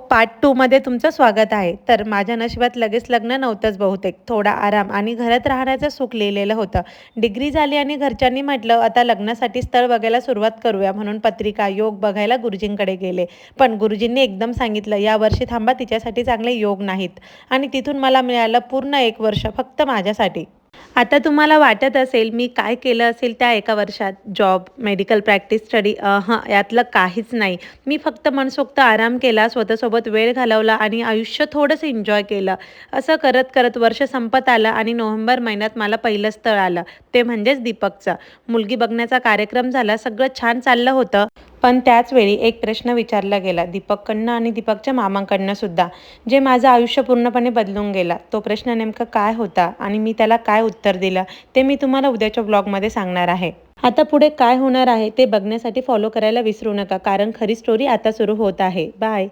Part 2 मध्ये तुमचं स्वागत आहे. तर माझ्या नशिबात लगेच लग्न नव्हतंच बहुतेक. थोडा आराम आणि घरात राहण्याचं सुख लिहिलेलं होतं. डिग्री झाली आणि घरच्यांनी म्हटलं, "आता लग्नासाठी स्थळ बघायला सुरुवात करूया." म्हणून पत्रिका, योग बघायला गुरुजींकडे गेले. पण गुरुजींनी एकदम सांगितलं, "यावर्षी थांबा, तिच्यासाठी चांगले योग नाहीत." आणि तिथून मला मिळालं पूर्ण 1 वर्ष फक्त माझ्यासाठी. आता तुम्हाला वाटत असेल मी काय केलं असेल त्या एका वर्षात? जॉब, मेडिकल प्रॅक्टिस, स्टडी यातलं काहीच नाही. मी फक्त मनसोक्त आराम केला, स्वतःसोबत वेळ घालवला आणि आयुष्य थोडंसं एन्जॉय केलं. असं करत-करत वर्ष संपत आलं आणि नोव्हेंबर महिन्यात मला पहिलं स्थळ आलं. ते म्हणजेच दीपकचं. मुलगी बघण्याचा कार्यक्रम झाला, सगळं छान चाललं होतं. पण त्याच वेळी एक प्रश्न विचारला गेला दीपककडनं आणि दीपकच्या मामांकडनं सुद्धा, जे माझं आयुष्य पूर्णपणे बदलून गेला. तो प्रश्न नेमका काय होता आणि मी त्याला काय उत्तर दिलं, ते मी तुम्हाला उद्याच्या ब्लॉगमध्ये सांगणार आहे. आता पुढे काय होणार आहे ते बघण्यासाठी फॉलो करायला विसरू नका, कारण खरी स्टोरी आता सुरू होत आहे. बाय.